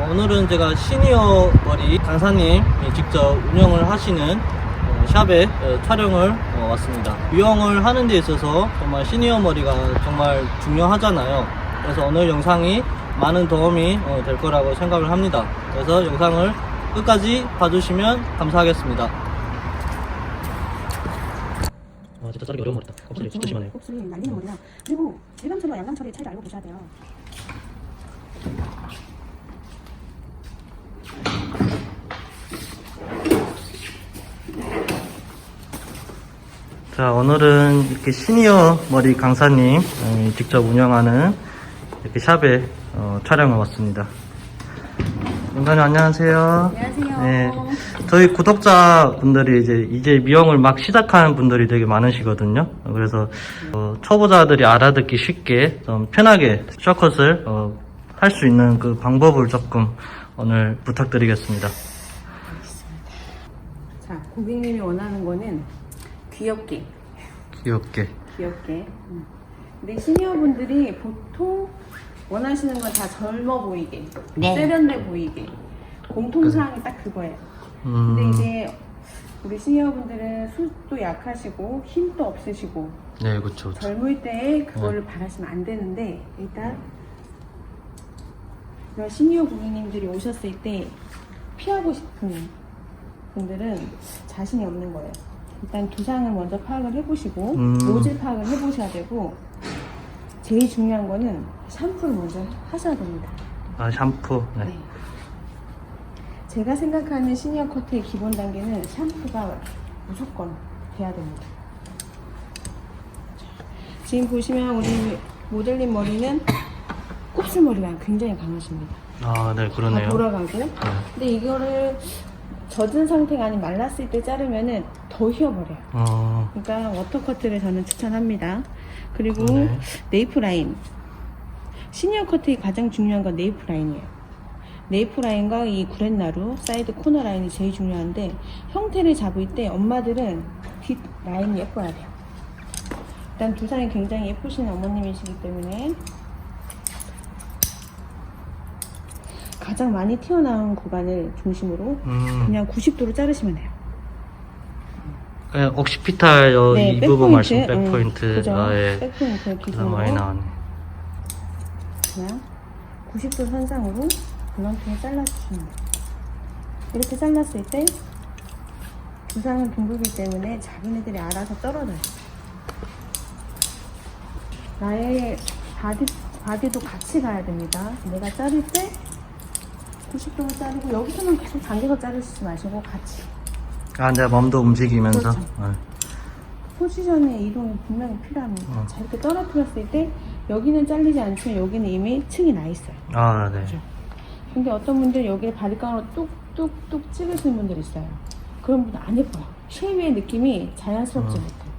오늘은 제가 시니어 머리 강사님이 직접 운영을 하시는 샵에 촬영을 왔습니다. 미용을 하는 데 있어서 정말 시니어 머리가 정말 중요하잖아요. 그래서 오늘 영상이 많은 도움이 될 거라고 생각을 합니다. 그래서 영상을 끝까지 봐주시면 감사하겠습니다. 진짜 자르기 어려운 머리다. 곱슬이 진짜 심하네요. 곱슬이 날리는 머리랑, 그리고 일감처리와 양감처리의 차이를 알고 계셔야 돼요. 자, 오늘은 이렇게 시니어 머리 강사님 직접 운영하는 이렇게 샵에 촬영을 왔습니다. 강사님 안녕하세요. 안녕하세요. 네, 저희 구독자분들이 이제 미용을 막 시작하는 분들이 되게 많으시거든요. 그래서 초보자들이 알아듣기 쉽게 좀 편하게 숏컷을 할 수 있는 그 방법을 조금 오늘 부탁드리겠습니다. 자, 고객님이 원하는 거는 귀엽게. 근데 시니어분들이 보통 원하시는 건 다 젊어 보이게, 세련돼 보이게. 공통사항이 딱 그거예요. 근데 이제 우리 시니어분들은 술도 약하시고 힘도 없으시고, 네, 그렇죠. 젊을 때 그거를 바라시면 안 되는데, 일단 이런 시니어 고객님들이 오셨을 때 피하고 싶은 분들은 자신이 없는 거예요. 일단 두상을 먼저 파악을 해보시고 노즐 파악을 해보셔야 되고, 제일 중요한 거는 샴푸를 먼저 하셔야 됩니다. 아, 샴푸. 네. 네. 제가 생각하는 시니어 커트의 기본 단계는 샴푸가 무조건 돼야 됩니다. 지금 보시면 우리 모델님 머리는 곱슬머리가 굉장히 강하십니다. 아, 네, 그러네요. 다 돌아가고. 근데 이거를 젖은 상태가 아닌 말랐을 때 자르면은 더 휘어버려요. 그러니까 워터커트를 저는 추천합니다. 그리고 네이프 라인. 시니어 커트의 가장 중요한 건 네이프 라인이에요. 네이프 라인과 이 구렛나루, 사이드 코너 라인이 제일 중요한데, 형태를 잡을 때 엄마들은 뒷 라인이 예뻐야 돼요. 일단 두상이 굉장히 예쁘신 어머님이시기 때문에 가장 많이 튀어나온 구간을 중심으로 그냥 90도로 자르시면 돼요. 그냥 옥시피탈 이 부분 말씀, 백포인트. 그죠? 예. 백포인트 기준으로 많이 나왔네. 그냥 90도 선상으로 블런트에 잘라주시면 돼요. 이렇게 잘랐을 때 두상은 둥글기 때문에 자기네들이 알아서 떨어져요. 나의 바디도 같이 가야 됩니다. 내가 자를 때 90도로 자르고, 여기서만 계속 당겨서 자르시지 마시고 같이. 아, 내 몸도 움직이면서. 그렇죠. 포지션의 이동이 분명히 필요합니다. 자, 이렇게 떨어뜨렸을 때 여기는 잘리지 않지만 여기는 이미 층이 나 있어요. 아, 네. 그렇죠? 근데 어떤 분들 여기를 바리깡으로 뚝뚝뚝 찍으시는 분들 있어요. 그런 분들 안 예뻐요. 쉐이브의 느낌이 자연스럽지 못해요.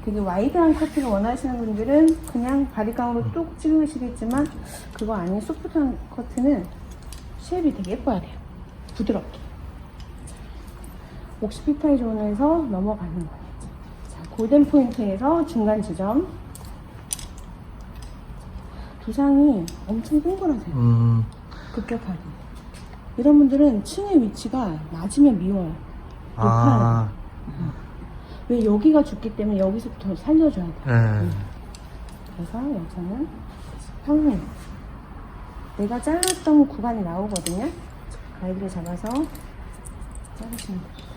되게 와이드한 커트를 원하시는 분들은 그냥 바리깡으로 뚝 찍으시겠지만, 그거 아닌 소프트한 커트는 쉐입이 되게 예뻐야 돼요. 부드럽게. 옥시피타이 존에서 넘어가는 거예요. 자, 골든 포인트에서 중간 지점. 두상이 엄청 동그라세요. 급격하게. 이런 분들은 층의 위치가 낮으면 미워요. 높아요. 왜? 여기가 죽기 때문에 여기서부터 살려줘야 돼요. 그래서 여기서는 평행. 내가 잘랐던 구간이 나오거든요. 가이드를 잡아서 자르시면 돼요.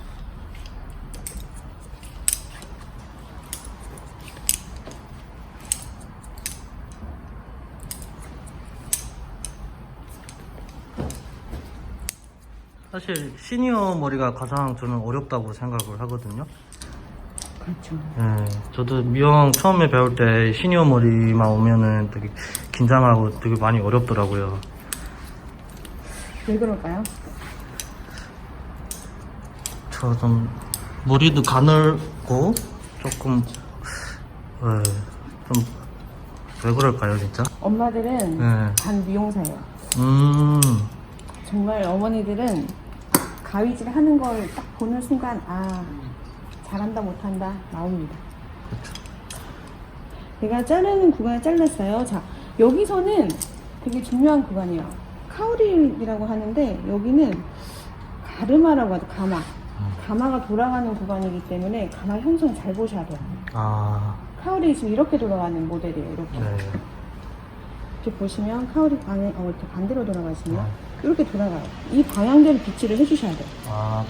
사실 시니어 머리가 가장 저는 어렵다고 생각을 하거든요. 그렇죠. 네, 저도 미용 처음에 배울 때 시니어 머리만 오면은 되게 긴장하고 되게 많이 어렵더라고요. 왜 그럴까요? 저 좀 머리도 가늘고 조금 좀 왜 그럴까요, 진짜? 엄마들은 간 미용사예요. 정말 어머니들은 가위질 하는 걸 딱 보는 순간, 아, 잘한다 못한다 나옵니다. 내가 자르는 구간을 잘랐어요. 자, 여기서는 되게 중요한 구간이에요. 카우링이라고 하는데 여기는 가르마라고 하죠. 가마가 돌아가는 구간이기 때문에 가마 형성 잘 보셔야 돼요. 카우링이 지금 이렇게 돌아가는 모델이에요. 이렇게. 네. 이렇게 보시면 카우링 이렇게 반대로 돌아가시면 이렇게 돌아가요. 이 방향대로 비치를 해주셔야 돼요.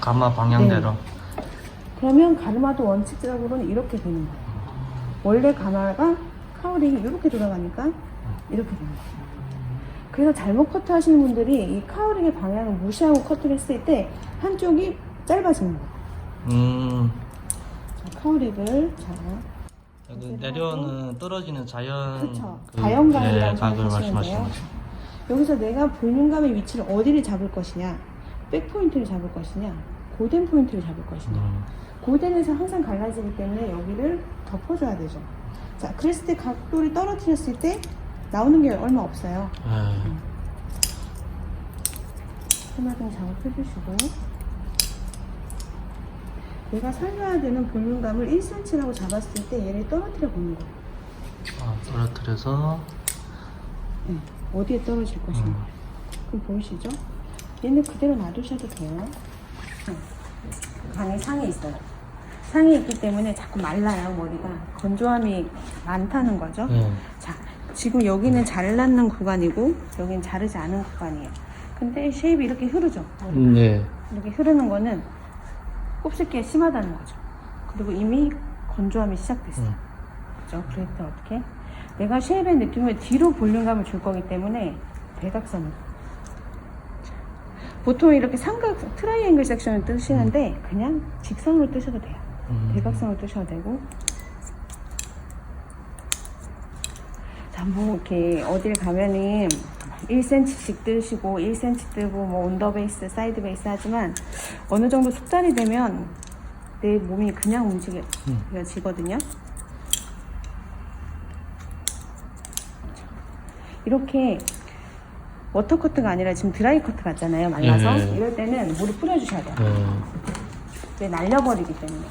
가마 방향대로. 네. 그러면 가르마도 원칙적으로는 이렇게 되는 거예요. 원래 가마가 카우링이 이렇게 돌아가니까 이렇게 되는 거예요. 그래서 잘못 커트 하시는 분들이 이 카우링의 방향을 무시하고 커트를 했을 때 한쪽이 짧아지는 거예요. 자, 카우링을 내려오는 떨어지는 자연 그렇죠. 자연각이라고 각을 생각하시면 말씀하시는 돼요. 거죠. 여기서 내가 볼륨감의 위치를 어디를 잡을 것이냐, 백포인트를 잡을 것이냐, 고된 포인트를 잡을 것이냐. 고된에서 항상 갈라지기 때문에 여기를 덮어줘야 되죠. 자, 그랬을 때 각도를 떨어뜨렸을 때 나오는 게 얼마 없어요. 해마등 작업해주시고, 내가 살려야 되는 볼륨감을 1cm라고 잡았을 때 얘를 떨어뜨려 보는 거예요. 떨어뜨려서 네, 어디에 떨어질 것인가. 그럼 보이시죠? 얘는 그대로 놔두셔도 돼요. 간이 상에 있어요. 상에 있기 때문에 자꾸 말라요, 머리가. 건조함이 많다는 거죠. 자, 지금 여기는 잘랐는 구간이고 여기는 자르지 않은 구간이에요. 근데 쉐입이 이렇게 흐르죠. 네. 이렇게 흐르는 거는 곱슬기가 심하다는 거죠. 그리고 이미 건조함이 시작됐어요. 그죠? 그럴 때 어떻게? 내가 쉐입의 느낌을 뒤로 볼륨감을 줄 거기 때문에 대각선으로. 보통 이렇게 삼각 트라이앵글 섹션을 뜨시는데 그냥 직선으로 뜨셔도 돼요. 대각선으로 뜨셔도 되고. 자, 뭐 이렇게 어딜 가면은 1cm씩 뜨시고 1cm 뜨고 뭐 언더베이스, 사이드 베이스 하지만 어느 정도 숙달이 되면 내 몸이 그냥 움직여지거든요. 이렇게 워터커트가 아니라 지금 드라이 커트 같잖아요. 말라서. 이럴 때는 물을 뿌려주셔야 돼요. 왜 날려버리기 때문에.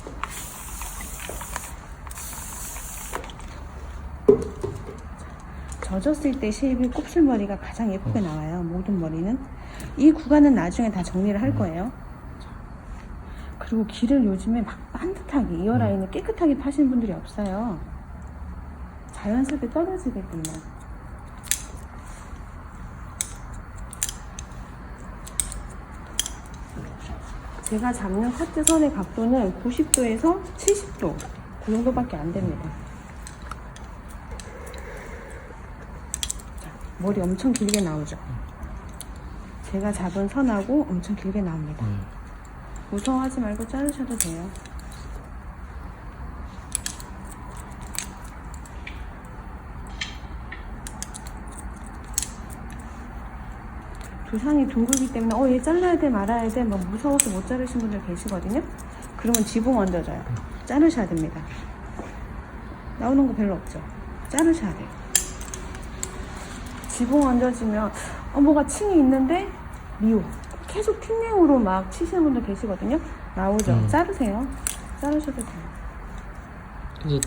젖었을 때 쉐입이 곱슬머리가 가장 예쁘게 나와요. 모든 머리는. 이 구간은 나중에 다 정리를 할 거예요. 그리고 길을 요즘에 막 반듯하게 이어라인을 깨끗하게 파시는 분들이 없어요. 자연스럽게 떨어지게끔만. 제가 잡는 커트 선의 각도는 90도에서 70도 그 정도밖에 안 됩니다. 머리 엄청 길게 나오죠. 제가 잡은 선하고 엄청 길게 나옵니다. 무서워하지 말고 자르셔도 돼요. 두상이 둥글기 때문에 얘 잘라야 돼 말아야 돼 막 무서워서 못 자르신 분들 계시거든요. 그러면 지붕 얹어져요. 자르셔야 됩니다. 나오는 거 별로 없죠. 자르셔야 돼요. 지붕 얹어지면 뭐가 층이 있는데 미워. 계속 틴내우로 막 치시는 분들 계시거든요. 나오죠. 자르세요. 자르셔도 돼요. 그래서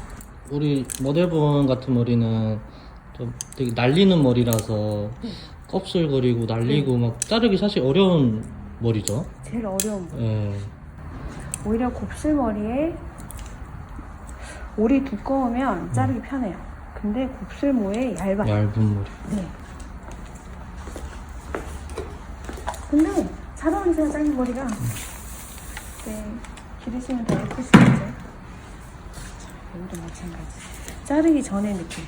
우리 모델분 같은 머리는 좀 되게 날리는 머리라서 껍슬거리고 날리고 막 자르기 사실 어려운 머리죠. 제일 어려운 거. 예. 오히려 곱슬머리에 올이 두꺼우면 자르기 편해요. 근데 곱슬모에 얇아요. 얇은 머리. 네. 근데 잘 어울리세요, 짧은 머리가. 네. 기르시면 더 예쁘시겠죠. 여기도 마찬가지. 자르기 전의 느낌.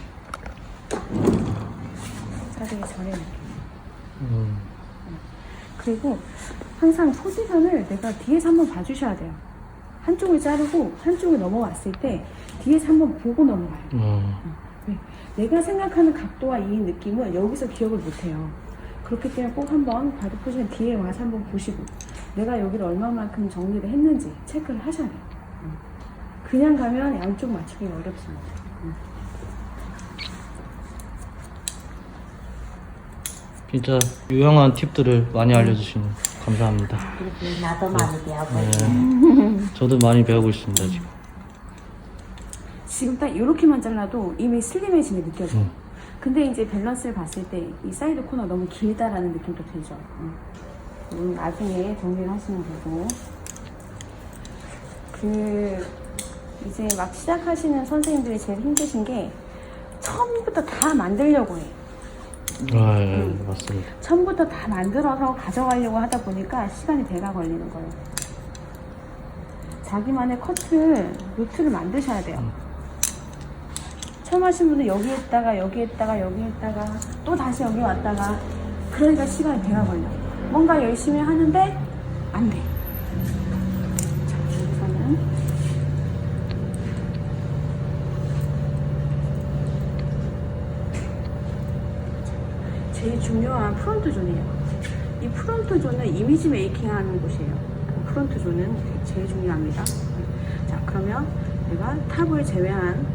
자르기 전의 느낌. 그리고 항상 포지션을 내가 뒤에서 한번 봐주셔야 돼요. 한쪽을 자르고 한쪽을 넘어왔을 때 뒤에서 한번 보고 넘어가요. 네. 내가 생각하는 각도와 이 느낌은 여기서 기억을 못해요. 그렇기 때문에 꼭 한번 바디 포지션 뒤에 와서 한번 보시고 내가 여기를 얼마만큼 정리를 했는지 체크를 하셔야 돼요. 그냥 가면 양쪽 맞추기가 어렵습니다. 진짜 유용한 팁들을 많이 알려주시니 감사합니다. 나도 많이 배우고 저도 많이 배우고 있습니다 지금. 지금 딱 이렇게만 잘라도 이미 슬림해짐이 느껴져요. 근데 이제 밸런스를 봤을 때 이 사이드 코너 너무 길다라는 느낌도 들죠. 나중에 정리를 하시면 되고. 이제 막 시작하시는 선생님들이 제일 힘드신 게 처음부터 다 만들려고 해. 맞습니다. 처음부터 다 만들어서 가져가려고 하다 보니까 시간이 배가 걸리는 거예요. 자기만의 커트 루트를 만드셔야 돼요. 처음 하신 분은 여기 했다가 여기 했다가 여기 했다가 또 다시 여기 왔다가, 그러니까 시간이 배가 걸려. 뭔가 열심히 하는데 안 돼. 자, 여기서는 제일 중요한 프론트 존이에요. 이 프론트 존은 이미지 메이킹 하는 곳이에요. 프론트 존은 제일 중요합니다. 자, 그러면 내가 탑을 제외한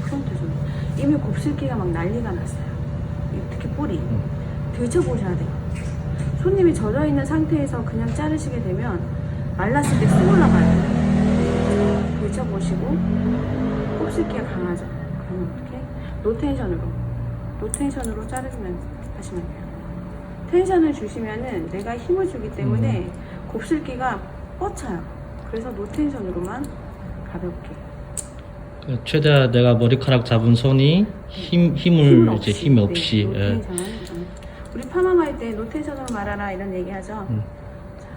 프론트 존. 이미 곱슬기가 막 난리가 났어요. 특히 뿌리. 들춰보셔야 돼요. 손님이 젖어있는 상태에서 그냥 자르시게 되면 말랐을 때 쑥 올라가요. 들춰보시고 곱슬기가 강하죠. 그러면 어떻게? 로테이션으로 자르시면 하시면 돼요. 텐션을 주시면은 내가 힘을 주기 때문에 곱슬기가 뻗쳐요. 그래서 노텐션으로만 가볍게. 최대한 내가 머리카락 잡은 손이 힘이 없이. 네, 노텐션은 우리 파마마 할 때 노텐션으로 말하라 이런 얘기 하죠. 자,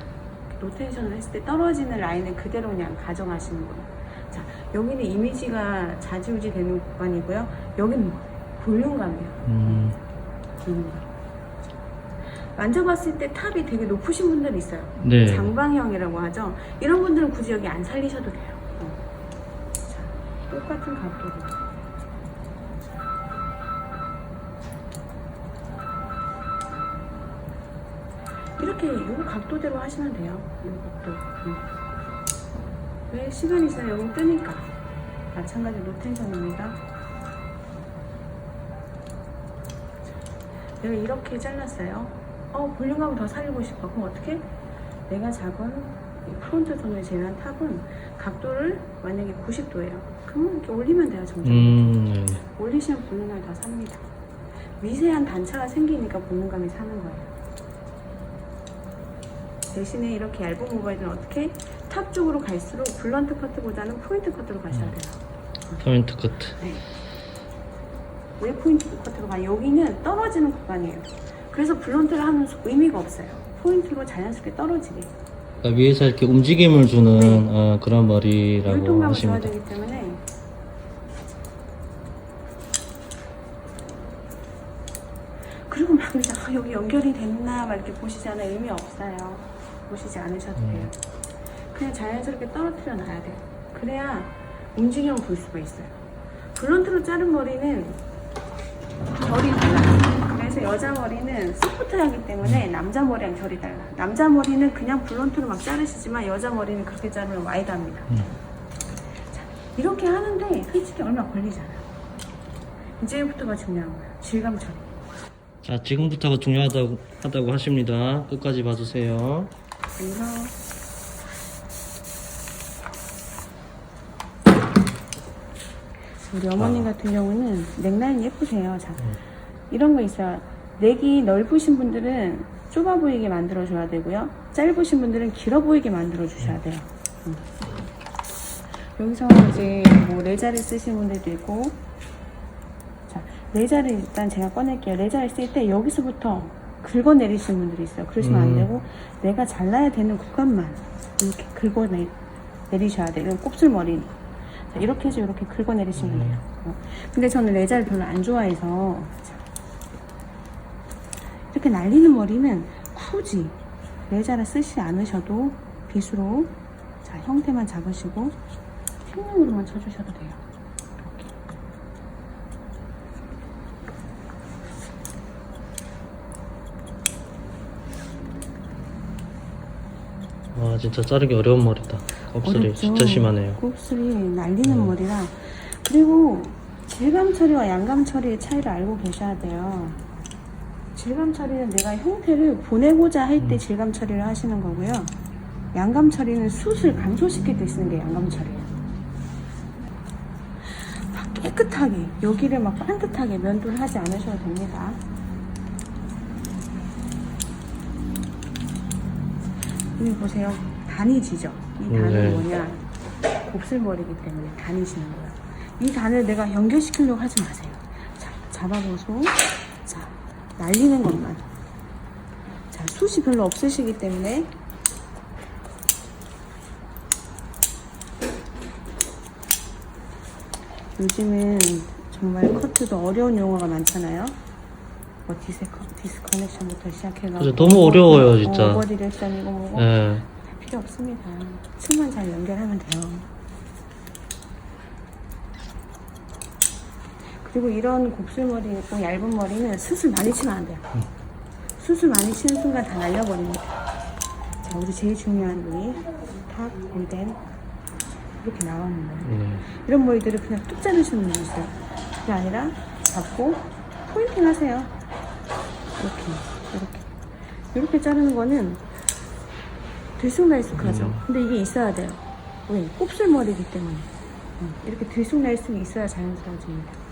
노텐션을 했을 때 떨어지는 라인을 그대로 그냥 가져가시는 거예요. 자, 여기는 이미지가 좌지우지 되는 구간이고요. 여기는 볼륨감이에요. 볼륨감. 만져봤을 때 탑이 되게 높으신 분들이 있어요. 네. 장방형이라고 하죠. 이런 분들은 굳이 여기 안 살리셔도 돼요. 자, 똑같은 각도로. 이렇게 이 각도대로 하시면 돼요. 이 각도. 왜 시간이 있어요? 여기 뜨니까. 마찬가지 노텐션입니다. 내가 이렇게 잘랐어요. 볼륨감을 더 살리고 싶어. 그럼 어떻게? 내가 잡은 이 프론트 존을 제외한 탑은 각도를 만약에 90도예요. 그러면 이렇게 올리면 돼요, 점점. 올리시면 볼륨감이 더 삽니다. 미세한 단차가 생기니까 볼륨감이 사는 거예요. 대신에 이렇게 얇은 모바일은 어떻게? 탑 쪽으로 갈수록 블런트 커트보다는 포인트 커트로 가셔야 돼요. 포인트 커트. 네. 왜 포인트 커트로 가요? 여기는 떨어지는 구간이에요. 그래서 블런트를 하는 의미가 없어요. 포인트로 자연스럽게 떨어지게. 그러니까 위에서 이렇게 움직임을 주는 그런 머리라고 율동감을 하십니다. 줘야 되기 때문에. 그리고 막 그러죠. 여기 연결이 됐나 막 이렇게 보시잖아요. 의미 없어요. 보시지 않으셔도 돼요. 그냥 자연스럽게 떨어뜨려 놔야 돼요. 그래야 움직임을 볼 수가 있어요. 블런트로 자른 머리는 결이 달라요. 그래서 여자 머리는 소프트하기 때문에 남자 머리랑 결이 달라. 남자 머리는 그냥 블런트로 막 자르시지만 여자 머리는 그렇게 자르면 와이드합니다. 자, 이렇게 하는데 솔직히 얼마 걸리잖아요. 이제부터가 중요한 거예요. 질감 처리. 자, 지금부터가 중요하다고 하십니다. 끝까지 봐주세요. 그래서 우리 어머님 같은 경우는 넥라인 예쁘세요. 자, 이런 거 있어요. 넥이 넓으신 분들은 좁아 보이게 만들어줘야 되고요. 짧으신 분들은 길어 보이게 만들어주셔야 돼요. 여기서 이제 뭐 레자를 쓰시는 분들도 있고, 자, 레자를 일단 제가 꺼낼게요. 레자를 쓸 때 여기서부터 긁어내리시는 분들이 있어요. 그러시면 안 되고, 내가 잘라야 되는 구간만 이렇게 긁어내리셔야 돼요. 이건 곱슬머리. 자, 이렇게 해서 이렇게 긁어내리시면 돼요. 근데 저는 레자를 별로 안 좋아해서, 자, 이렇게 날리는 머리는 굳이 레자를 쓰지 않으셔도 빗으로, 자, 형태만 잡으시고 핑링으로만 쳐주셔도 돼요. 와, 진짜 자르기 어려운 머리다. 곱슬이 어렵죠. 진짜 심하네요. 곱슬이 날리는 머리라. 그리고 질감 처리와 양감 처리의 차이를 알고 계셔야 돼요. 질감 처리는 내가 형태를 보내고자 할 때 질감 처리를 하시는 거고요. 양감 처리는 숱을 감소시킬 때 쓰는 게 양감 처리예요. 막 깨끗하게 여기를 막 반듯하게 면도를 하지 않으셔도 됩니다. 여기 보세요. 단이 지죠? 이 단은 네. 뭐냐? 곱슬머리이기 때문에 단이 지는 거예요. 이 단을 내가 연결시키려고 하지 마세요. 자, 잡아보소. 자, 날리는 것만. 자, 숱이 별로 없으시기 때문에 요즘은 정말 커트도 어려운 용어가 많잖아요. 뭐 디스커넥션부터 시작해서 그죠, 너무 어려워요, 진짜. 오버 디렉션이고 뭐고 네. 다 필요 없습니다. 층만 잘 연결하면 돼요. 그리고 이런 곱슬머리 있고 얇은 머리는 수술 많이 치면 안 돼요. 수술 많이 치는 순간 다 날려버립니다. 자, 우리 제일 중요한 부위 탑, 골덴 이렇게 나오는 거예요. 이런 머리들을 그냥 뚝 자르시는 분이 있어요. 그게 아니라 잡고 포인팅 하세요. 이렇게 자르는 거는 들쑥날쑥하죠. 근데 이게 있어야 돼요. 왜? 곱슬머리이기 때문에. 이렇게 들쑥날쑥이 있어야 자연스러워집니다.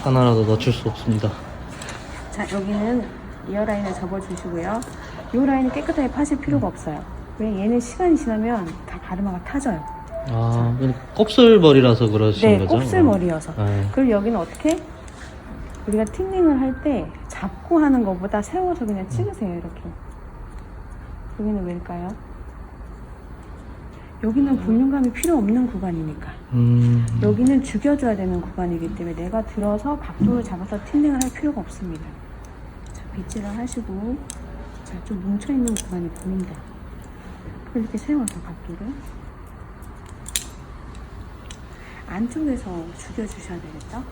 하나라도 놓칠 수 없습니다. 자, 여기는 이어라인을 접어주시고요. 이 라인은 깨끗하게 파실 필요가 없어요. 왜? 얘는 시간이 지나면 다 가르마가 타져요. 아, 곱슬머리라서 그러신 네, 거죠? 곱슬머리여서. 네. 그리고 여기는 어떻게? 우리가 틴닝을 할 때 잡고 하는 것보다 세워서 그냥 찍으세요, 이렇게. 여기는 왜일까요? 여기는 볼륨감이 필요 없는 구간이니까. 여기는 죽여줘야 되는 구간이기 때문에 내가 들어서 각도를 잡아서 틴닝을 할 필요가 없습니다. 자, 빗질을 하시고, 자, 좀 뭉쳐있는 구간이 보인다. 그럼 이렇게 세워서 각도를. 안쪽에서 죽여주셔야 되겠죠?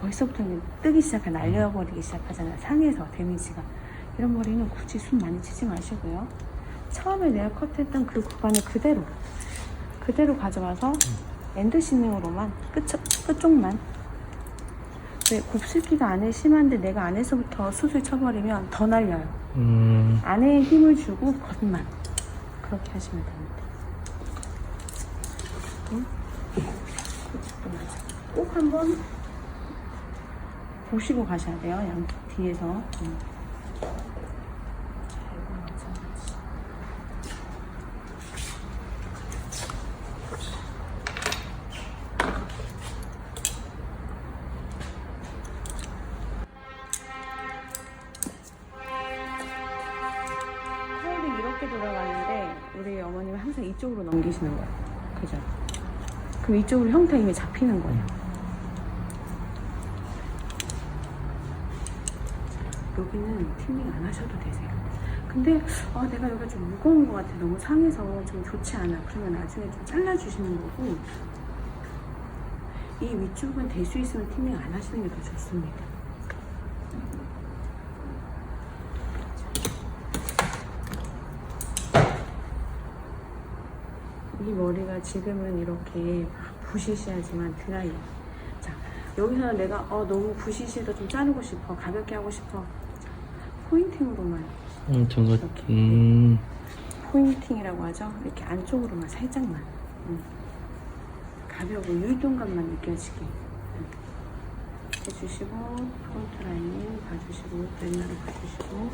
벌써부터 뜨기 시작해, 날려버리기 시작하잖아요. 상에서 데미지가. 이런 머리는 굳이 숨 많이 치지 마시고요. 처음에 내가 컷했던 그 구간을 그대로 가져와서 엔드 시닝으로만 끝쪽만. 왜? 곱슬기가 안에 심한데 내가 안에서부터 숱을 쳐버리면 더 날려요. 안에 힘을 주고 겉만 그렇게 하시면 됩니다. 꼭 한번 보시고 가셔야 돼요. 양쪽 뒤에서. 타올이 이렇게 돌아가는데 우리 어머님은 항상 이쪽으로 넘기시는 거예요. 그죠? 그럼 이쪽으로 형태 이미 잡히는 거예요. 여기는 틴닝 안 하셔도 되세요. 근데 내가 여기가 좀 무거운 것 같아. 너무 상해서 좀 좋지 않아. 그러면 나중에 좀 잘라주시는 거고, 이 위쪽은 될 수 있으면 틴닝 안 하시는 게 더 좋습니다. 이 머리가 지금은 이렇게 부시시하지만 드라이. 자, 여기서는 내가 너무 부시시해서 좀 자르고 싶어, 가볍게 하고 싶어. 자, 포인팅으로만. 이렇게. 포인팅이라고 하죠. 이렇게 안쪽으로만 살짝만. 가벼고 유동감만 느껴지게 해주시고, 프론트 라인 봐주시고, 뒷날을 봐주시고.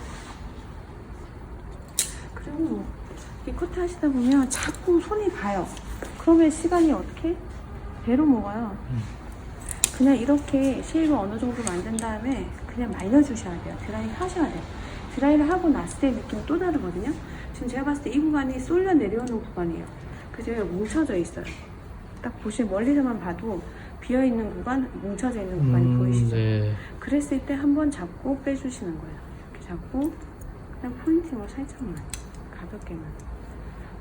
그리고 이 커트 하시다 보면 자꾸 손이 가요. 그러면 시간이 어떻게? 배로 먹어요. 그냥 이렇게 쉐입을 어느 정도 만든 다음에 그냥 말려주셔야 돼요. 드라이 하셔야 돼요. 드라이를 하고 났을 때 느낌이 또 다르거든요. 지금 제가 봤을 때 이 구간이 쏠려 내려오는 구간이에요. 그래서 여기가 뭉쳐져 있어요. 딱 보시면 멀리서만 봐도 비어있는 구간, 뭉쳐져 있는 구간이 보이시죠? 네. 그랬을 때 한번 잡고 빼주시는 거예요. 이렇게 잡고 그냥 포인팅으로 살짝만, 가볍게만.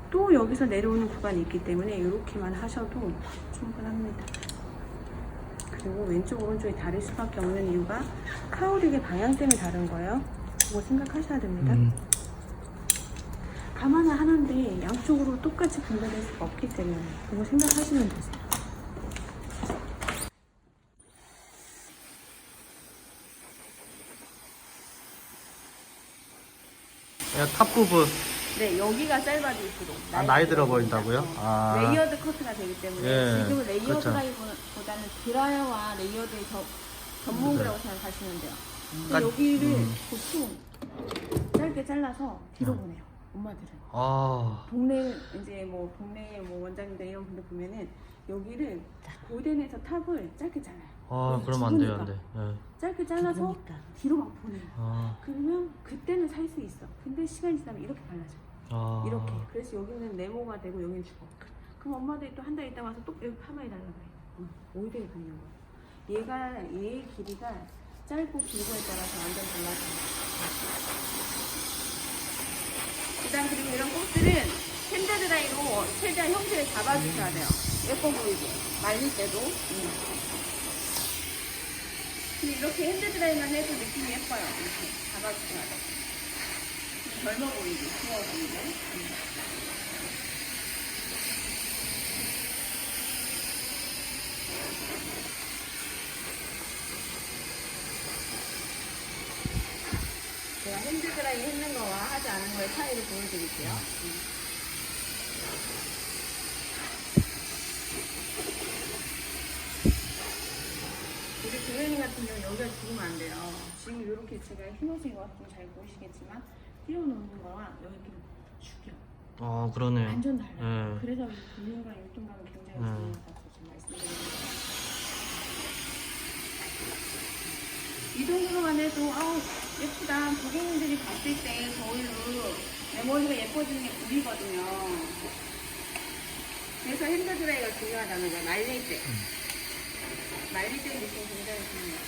또 여기서 내려오는 구간이 있기 때문에 이렇게만 하셔도 충분합니다. 그리고 왼쪽 오른쪽이 다를 수밖에 없는 이유가 카우릭의 방향 때문에 다른 거예요. 그거 생각하셔야 됩니다. 감안을 하는데 양쪽으로 똑같이 분배될 수가 없기 때문에 그거 생각하시면 되세요. 탑 부분. 네, 여기가 짧아질수록 나이 들어 보인다고요? 아. 레이어드 커트가 되기 때문에 예, 지금은 레이어드 그렇죠. 라인보다는 드라이어와 레이어드의 전문이라고 생각하시면 돼요. 근데 그러니까, 여기를 보통 짧게 잘라서 뒤로 보내요. 엄마들은. 아. 동네 이제 뭐 동네 뭐 원장님들 이런 분들 보면은 여기를 고den에서 탑을 짧게 잘라요. 아, 그러면 안 돼요, 안 돼. 예. 짧게 잘라서 죽으니까. 뒤로 막 보내요. 아. 그러면 그때는 살 수 있어. 근데 시간이 지나면 이렇게 발라져. 아. 이렇게. 그래서 여기는 네모가 되고 여기는 죽어. 그럼 엄마들이 또 한 달 있다 와서 또 여기 파마해 달라고 해요. 오히려 그냥 거야. 얘의 길이가 짧고 길고에 따라서 완전 달라져요. 그다음 그리고 이런 꽃들은 핸드드라이로 최대한 형태를 잡아주셔야 돼요. 예뻐 보이게. 말릴 때도. 근데 이렇게 핸드드라이만 해도 느낌이 예뻐요. 이렇게 잡아주셔야 돼요. 젊어 보이게, 귀여워 보이게. 제가 핸드드라이 했는 거와 하지 않은 거의 차이를 보여드릴게요. 우리 도현이 같은 경우 여기가 죽으면 안 돼요. 지금 이렇게 제가 흰옷인 것 같으면 잘 보이시겠지만 띄워놓는 거와 여기 이렇게 죽여. 아, 그러네요. 완전 달라요. 예. 그래서 볼륨과 율동감이 굉장히 중요하다고 지금 말씀드리는 거예요. 이 정도로만 해도 아우 예쁘다. 고객님들이 봤을 때 저희로 내 머리가 예뻐지는 게 보이거든요. 그래서 핸드드라이가 중요하다는 거야. 말릴 때. 말릴 때 느낌 굉장히 중요해요.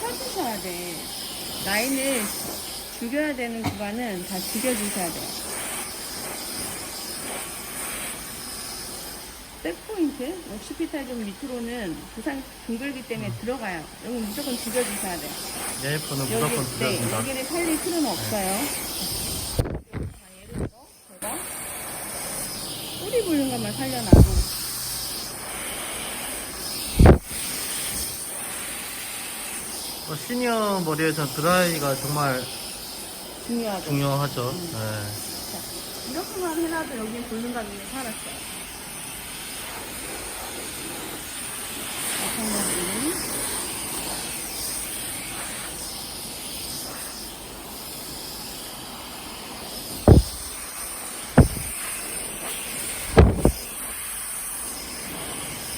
펴주셔야 돼. 라인을 죽여야 되는 구간은 다 죽여주셔야 돼요. 백포인트, 옥시피탈 좀 밑으로는 부상 둥글기 때문에 들어가요. 여기 무조건 죽여주셔야 돼요. 네이프는 여기, 무조건 네, 들어갑니다. 여기를 살릴 필요는 없어요. 자, 예를 들어 제가 뿌리 볼륨감만 살려놔도 시니어 머리에서는 드라이가 정말 중요하죠. 중요하죠. 네. 자, 이렇게만 해놔도 여기 볼륨감이 살았어요. 마찬가지로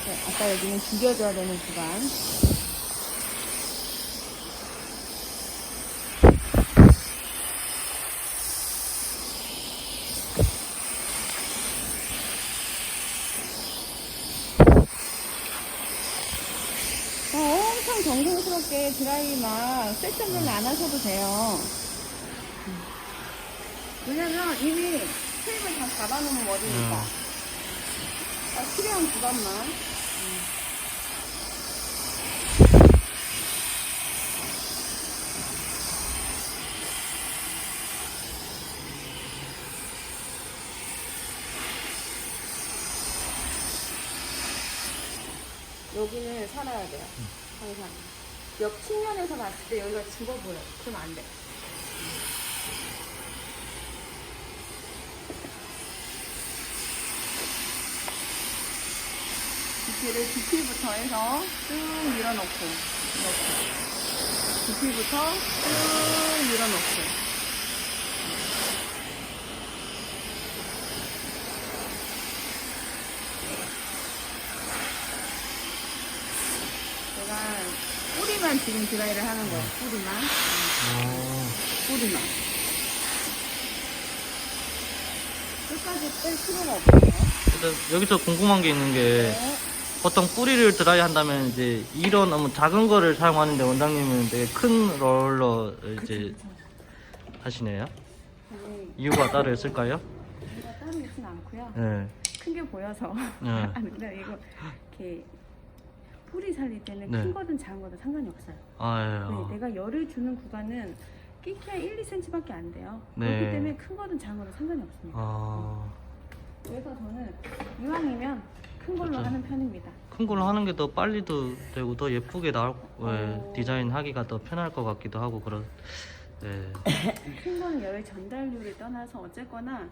네, 아까 여기는 죽여줘야 되는 구간. 엄청 정성스럽게 드라이 막 세션을 안 하셔도 돼요. 왜냐면 이미 쉐입을 다 잡아놓은 머리니까. 딱 필요한 구간만. 여기는 살아야 돼요. 항상. 옆 측면에서 봤을 때 여기가 죽어 보여. 그러면 안 돼. 두피를 두피부터 해서 쭉 밀어넣고 이렇게 두피부터 쭉 밀어넣고 제가 뿌리만 지금 드라이를 하는 거예요. 뿌리만 끝까지 뺄 필요가 없어요. 근데 여기서 궁금한 게 있는 게 네. 보통 뿌리를 드라이 한다면 이제 이런 너무 작은 거를 사용하는데 원장님은 되게 큰 롤러 이제 하시네요. 이유가 따로 있을까요? 이유가 따로 있진 않고요. 네. 큰 게 보여서. 네. 근데 이거 이렇게 뿌리 살릴 때는 네. 큰 거든 작은 거든 상관이 없어요. 아, 예. 네, 내가 열을 주는 구간은 끼키야 1, 2cm밖에 안 돼요. 네. 그렇기 때문에 큰 거든 작은 거든 상관이 없습니다. 아. 그래서 저는 이왕이면 큰 걸로 그쵸. 하는 편입니다. 큰 걸로 하는 게 더 빨리도 되고 더 예쁘게 나올 어. 디자인 하기가 더 편할 것 같기도 하고 그런. 네. 큰 거는 열 전달률을 떠나서 어쨌거나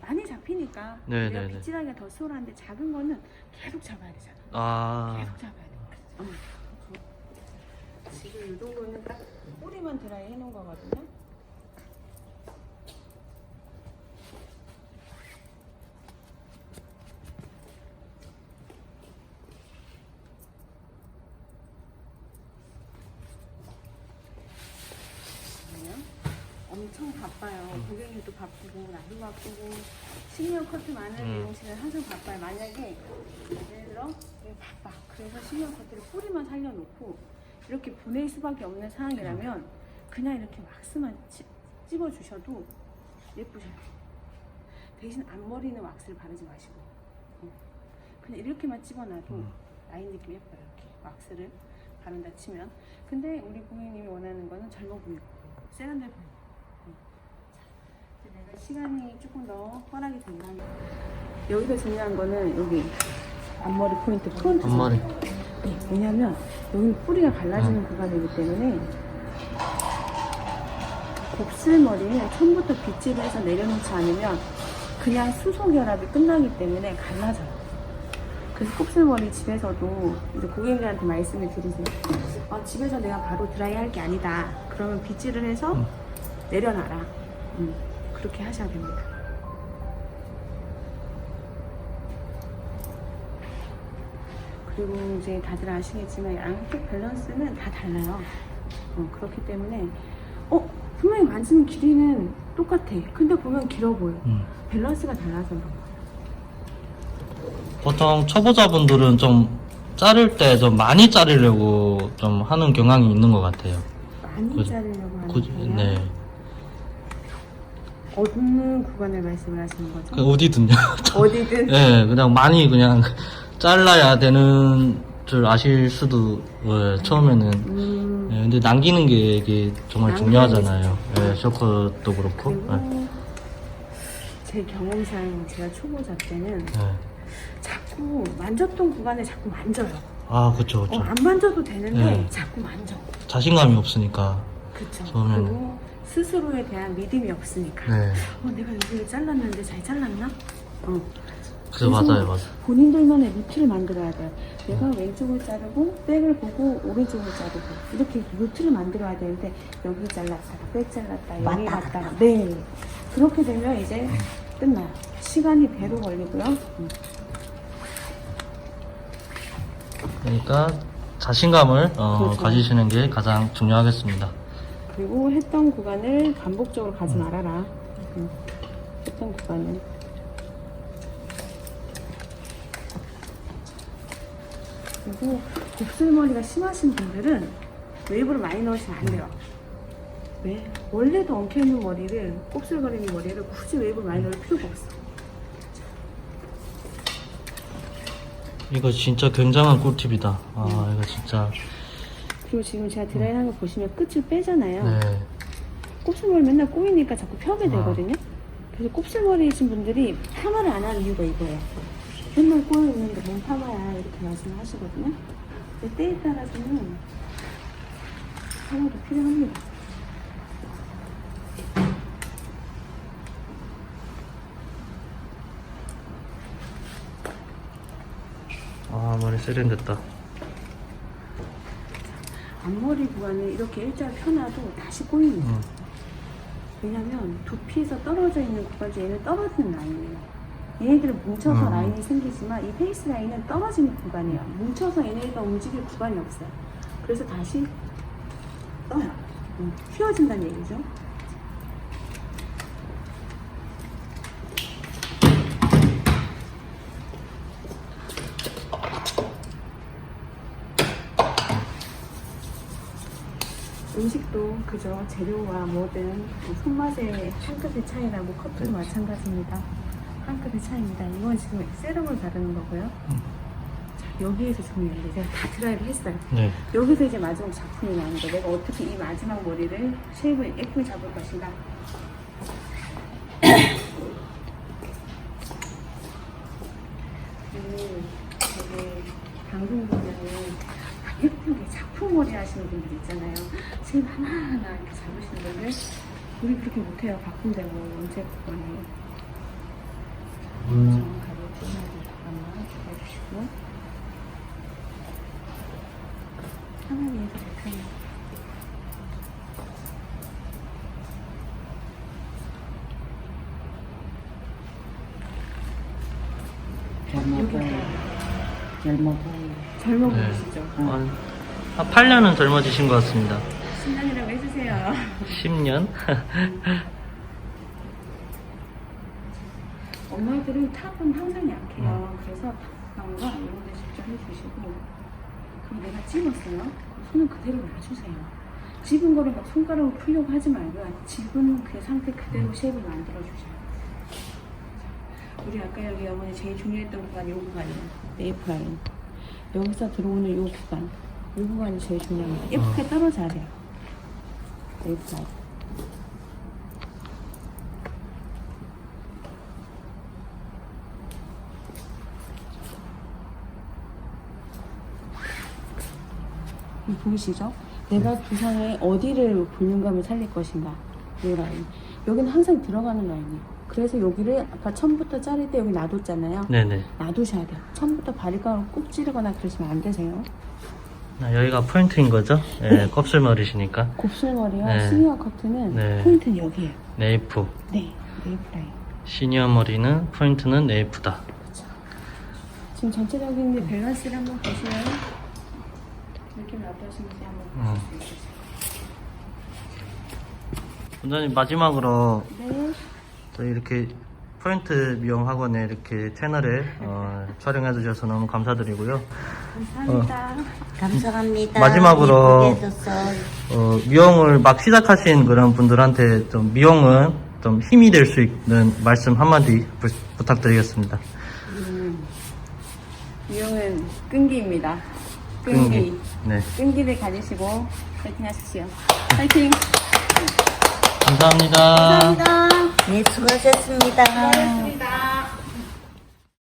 많이 잡히니까 네, 우리가 네, 네. 빗질하기가 더 수월한데 작은 거는 계속 잡아야 되잖아. 아, 계속 잡아야 돼. 지금 이 정도는 딱 뿌리만 드라이 해놓은 거거든요. 엄청 바빠요. 고객님도 바쁘고 나도 바쁘고 시니어 커트 많은 미용실은 항상 바빠요. 만약에 예를 들어 이게 바빠. 그래서 시니어 커트를 뿌리만 살려놓고 이렇게 보낼 수밖에 없는 상황이라면 그냥 이렇게 왁스만 찝어주셔도 예쁘셔요. 대신 앞머리는 왁스를 바르지 마시고 그냥 이렇게만 찝어놔도 라인 느낌 예뻐요. 이렇게 왁스를 바른다 치면. 근데 우리 고객님이 원하는 거는 젊어 보이고 세련돼 보이고. 내가 시간이 조금 더 허락이 된다면 여기서 중요한 거는 여기 앞머리 포인트 프론트 앞머리. 네, 왜냐면 여기는 뿌리가 갈라지는 구간이기 때문에 곱슬머리는 처음부터 빗질을 해서 내려놓지 않으면 그냥 수소 결합이 끝나기 때문에 갈라져요. 그래서 곱슬머리 집에서도 이제 고객님한테 말씀을 드리세요. 집에서 내가 바로 드라이 할 게 아니다. 그러면 빗질을 해서 내려놔라. 그렇게 하셔야 됩니다. 그리고 이제 다들 아시겠지만 양쪽 밸런스는 다 달라요. 그렇기 때문에 분명히 만지는 길이는 똑같아. 근데 보면 길어 보여. 밸런스가 달라서 그런 거예요. 보통 초보자분들은 좀 자를 때 좀 많이 자르려고 좀 하는 경향이 있는 것 같아요. 많이 자르려고 하는 거예요? 네. 어느 구간을 말씀을 하시는 거죠? 그 어디든요. 어디든? 네, 그냥 많이 그냥 잘라야 되는 줄 아실 수도 처음에는. 네, 근데 남기는 게 이게 정말 중요하잖아요. 네, 쇼컷도 그렇고. 그리고 네. 제 경험상 제가 초보자 때는 네. 자꾸 만졌던 구간을 자꾸 만져요. 아, 그쵸, 그쵸. 안 만져도 되는데 네. 자꾸 만져. 자신감이 없으니까. 그쵸. 처음에는. 그리고 스스로에 대한 믿음이 없으니까. 네. 내가 여기를 잘랐는데 잘 잘랐나? 그래서 맞아요. 본인들만의 루트를 만들어야 돼요. 내가 왼쪽을 자르고 백을 보고 오른쪽을 자르고 이렇게 루트를 만들어야 되는데 여기 잘랐다가 백 잘랐다 여기 왔다 갔다가 네 그렇게 되면 이제 끝나요. 시간이 배로 걸리고요. 그러니까 자신감을 그렇죠. 가지시는 게 가장 중요하겠습니다. 그리고 했던 구간을 반복적으로 가지 말아라. 했던 구간을. 그리고 곱슬머리가 심하신 분들은 웨이브를 많이 넣으시면 안 돼요. 왜? 원래도 엉켜있는 머리를, 곱슬거리는 머리를 굳이 웨이브를 많이 넣을 필요가 없어. 이거 진짜 굉장한 꿀팁이다. 이거 진짜. 그리고 지금 제가 드라이한 거 보시면 끝을 빼잖아요. 네. 곱슬머리 맨날 꼬이니까 자꾸 펴게 되거든요. 그래서 곱슬머리이신 분들이 파마를 안 하는 이유가 이거예요. 맨날 꼬여있는데 뭔 파마야 이렇게 말씀을 하시거든요. 근데 때에 따라서는 파마도 필요합니다. 머리 세련됐다. 앞머리 구간을 이렇게 일자로 펴놔도 다시 꼬입니다. 왜냐면 두피에서 떨어져 있는 구간이 얘는 떨어지는 라인이에요. 얘네들은 뭉쳐서 라인이 생기지만 이 페이스 라인은 떨어지는 구간이에요. 뭉쳐서 얘네가 움직일 구간이 없어요. 그래서 다시 떠요. 휘어진다는 얘기죠. 음식도 그저 재료와 뭐든 손맛의 한 끗의 차이라고 커피도 마찬가지입니다. 한 끗의 차이입니다. 이건 지금 세럼을 바르는 거고요. 자, 여기에서 중요해요. 제가 다 드라이를 했어요. 네. 여기서 이제 마지막 작품이 나오는 거예요. 내가 어떻게 이 마지막 머리를 쉐입을 예쁘게 잡을 것인가. 되게 방송 보면은 예쁘게 작품머리 하시는 분들 있잖아요. 쉐입 하나하나 이렇게 잡으시는 분들. 우리 그렇게 못해요. 바꾼다고 언제 바꿔요. 정확하게 두마리 잠깐만 잡아주시고 하나님에서 대표님. 젊어 보이시죠? 한 8년은 젊어지신 것 같습니다. 10년이라고 해주세요. 10년? 엄마들은 탑은 항상 약해요. 그래서 탑방과 이런 데 직접 해주시고 그리고 내가 찝었어요. 손은 그대로 놔주세요. 찝은 거를 막 손가락으로 풀려고 하지 말고요. 찝은 그 상태 그대로 쉐입을 만들어주셔요. 우리 아까 여기 어머니 제일 중요했던 구간이 이 구간이에요. 네이프 라인. 여기서 들어오는 이 구간. 이 구간이 제일 중요합니다. 예쁘게 떨어져야 돼요. 네이프 라인. 보이시죠? 내가 두상에 어디를 볼륨감을 살릴 것인가. 이 라인. 여기는 항상 들어가는 라인이에요. 그래서 여기를 아까 처음부터 자를 때 여기 놔뒀잖아요. 네네. 놔두셔야 돼요. 처음부터 바리깡으로 꾹 찌르거나 그러시면 안 되세요. 여기가 포인트인 거죠? 네, 곱슬머리시니까. 곱슬머리와 네. 시니어 커트는 네. 포인트는 여기에요. 네이프. 네, 네이프 라인. 시니어 머리는 포인트는 네이프다. 그렇죠. 지금 전체적인 밸런스를 한번 보시면 느낌이 어떠신지 한번 보세요. 원장님 마지막으로 네. 또 이렇게 포인트 미용 학원에 이렇게 채널에 촬영해 주셔서 너무 감사드리고요. 감사합니다. 감사합니다. 마지막으로 예쁘게 해줘서. 미용을 막 시작하신 그런 분들한테 좀 미용은 좀 힘이 될 수 있는 말씀 한마디 부탁드리겠습니다. 미용은 끈기입니다. 끈기. 네. 끈기를 가지시고 파이팅 하십시오. 파이팅! 감사합니다. 감사합니다. 네, 수고하셨습니다. 수고하셨습니다.